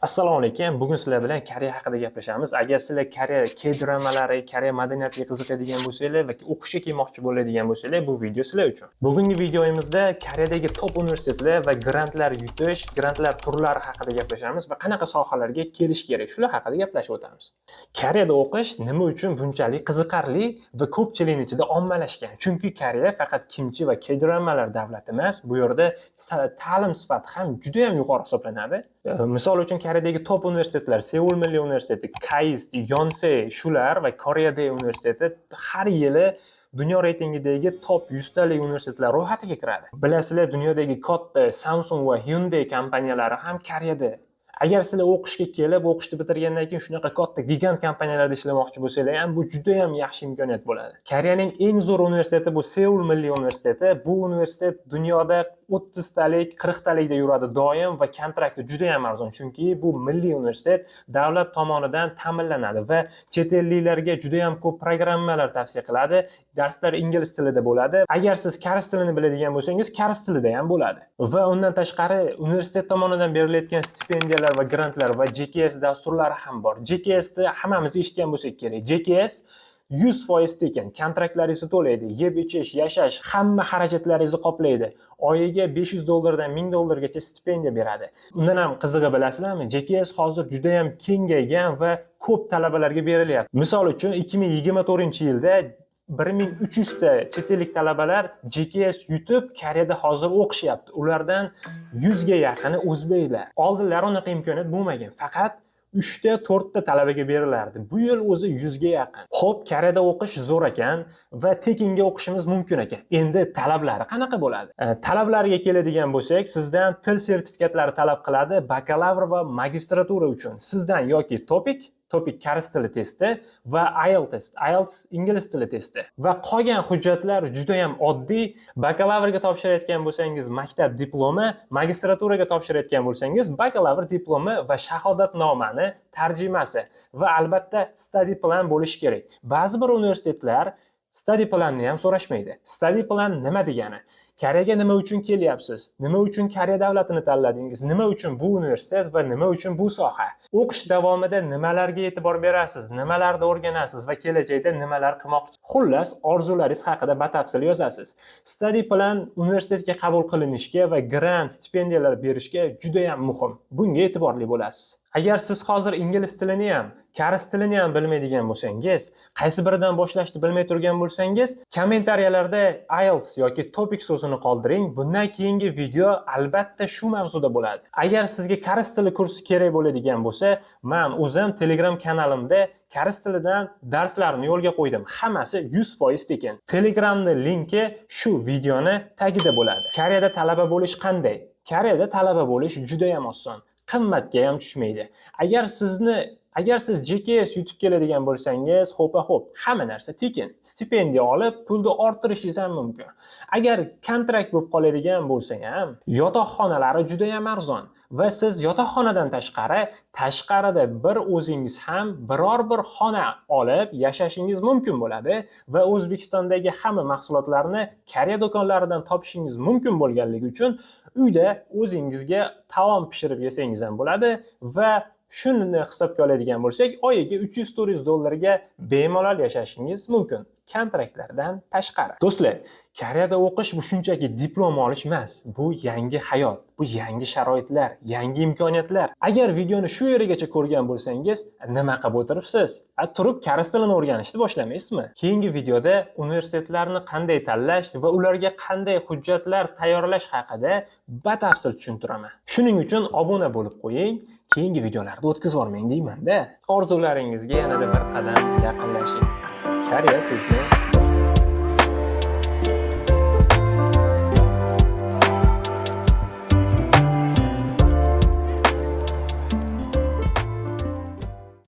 Assalomu alaykum. Bugun sizlar bilan Koreya haqida gaplashamiz. Agar sizlar Koreya K-dramalari, Koreya madaniyatiga qiziqadigan bo'lsanglar va o'qishga kelmoqchi bo'ladigan bo'lsanglar, bu video sizlar uchun. Bugungi videomizda Koreyadagi top universitetlar va grantlar yutish, grantlar turlari haqida gaplashamiz va qanaqa sohalarga kelish kerak, shular haqida gaplashib o'tamiz. Koreyada o'qish nima uchun bunchalik qiziqarli va ko'pchilikning ichida ommalashgan? Chunki Koreya faqat kimchi va K-dramalar davlati emas, bu yerda ta'lim sifati ham juda ham yuqori hisoblanadi. Misol uchun Koreyadagi top universitetlar, Seul Milliy universiteti, KAIST, Yonsei shular va Korea Day universiteti har yili dunyo reytingidagi top 100 talik universitetlar ro'yxatiga kiradi. Bilasizlar, dunyodagi katta Samsung va Hyundai kompaniyalari ham Koreyada. Agar sizlar o'qishga kelib, o'qishni bitirgandan keyin shunaqa katta gigant kompaniyalarda ishlamoqchi bo'lsanglar ham bu juda ham yaxshi imkoniyat bo'ladi. Koreyaning eng zo'r universiteti bu Seul Milliy universiteti. Bu universitet dunyoda 30 talik, 40 talikda yuradi doim va kontrakti juda ham arzon, chunki bu milliy universitet davlat tomonidan ta'minlanadi va chet elliklarga juda ham ko'p programmalar tavsiya qiladi. Darslar ingliz tilida bo'ladi. Agar siz koreys tilini biladigan bo'lsangiz, koreys tilida ham bo'ladi. Va undan tashqari universitet tomonidan berilayotgan stipendiyalar va grantlar va JKS dasturlari ham bor. JKSni hammamiz eshitgan bo'lsak kerak. JKS 100% tekin, kontraktlaringizni to'laydi, yeb ichish, yashash, hamma xarajatlaringizni qoplaydi. Oyiga $500 dan $1000 stipendiya beradi. Undan ham qizig'i bilasizlarmi? JKS hozir juda ham kengaygan va ko'p talabalarga berilyapti. Misol uchun 2024-yilda 1300 ta chet ellik talabalar JKS yutib Koreyada hozir o'qishyapti. Ulardan 100 ga yaqini o'zbeklar. Oldinlari unaqa imkoniyat bo'lmagan. Faqat 3 ta 4 ta talabaga berilardi. Bu yil o'zi 100 ga yaqin. Xo'p, Koreyada o'qish zo'r ekan va tekinga o'qishimiz mumkin ekan. Endi talablari qanaqa bo'ladi? Talablariga keladigan bo'lsak, sizdan til sertifikatlari talab qiladi bakalavr va magistratura uchun. Sizdan yoki TOPIK koreys tili testi va IELTS ingliz tili testi. Va qolgan hujjatlar juda ham oddiy. Bakalavrga topshirayotgan bo'lsangiz maktab diplomi, magistraturaga topshirayotgan bo'lsangiz bakalavr diplomi va shahodatnomani tarjimasi va albatta study plan bo'lishi kerak. Ba'zi bir universitetlar study planni ham so'rashmaydi. Study plan nima degani? Koreyaga nima uchun kelyapsiz? Nima uchun Koreya davlatini tanladingiz? Nima uchun bu universitet va nima uchun bu soha? O'qish davomida nimalarga e'tibor berasiz? Nimalarni o'rganasiz va kelajakda nimalar qilmoqchi? Xullas, orzularingiz haqida batafsil yozasiz. Study plan universitetga qabul qilinishga va grant, stipendiyalar berishga juda ham muhim. Bunga e'tiborli bo'lasiz. Agar siz hozir ingliz tilini ham, koreys tilini ham bilmaydigan bo'lsangiz, qaysi biridan boshlashni bilmay turgan bo'lsangiz, kommentariyalarda IELTS yoki TOPIK so'zini qoldiring. Bundan keyingi video albatta shu mavzuda bo'ladi. Agar sizga koreys tili kursi kerak bo'ladigan bo'lsa, men o'zim Telegram kanalimda koreys tilidan darslarni yo'lga qo'ydim. Hammasi 100% tekin. Telegramning linki shu videoni tagida bo'ladi. Koreyada talaba bo'lish qanday? Koreyada talaba bo'lish juda ham oson. Qimmatga ham tushmaydi. Agar siz JKS yutib keladigan bo'lsangiz, xo'p, hamma narsa tekin. Stipendiya olib, pulni orttirishingiz ham mumkin. Agar kontrakt bo'lib qoladigan bo'lsa ham, yotoqxonalari juda ham arzon va siz yotoqxonadan tashqarida bir o'zingiz ham biror bir xona olib yashashingiz mumkin bo'ladi va O'zbekistondagi hamma mahsulotlarni Koreya do'konlaridan topishingiz mumkin bo'lganligi uchun uyda o'zingizga taom pishirib yesangiz ham bo'ladi va shuni hisobga oladigan bo'lsak, oyiga $300-400 ga bemalol yashashingiz mumkin, kontraktlardan tashqari. Do'stlar, Koreyada o'qish bu shunchaki diplom olish emas, bu yangi hayot, bu yangi sharoitlar, yangi imkoniyatlar. Agar videoni shu yerigacha ko'rgan bo'lsangiz, nima qilib o'tiribsiz? Turib koreys tilini o'rganishni boshlamaysizmi? Keyingi videoda universitetlarni qanday tanlash va ularga qanday hujjatlar tayyorlash haqida batafsil tushuntiraman. Shuning uchun obuna bo'lib qo'ying. Keyingi videolarda o'tkazib olmang deyman-da. Orzularingizga yanada bir qadam yaqinlashing. Koreya sizni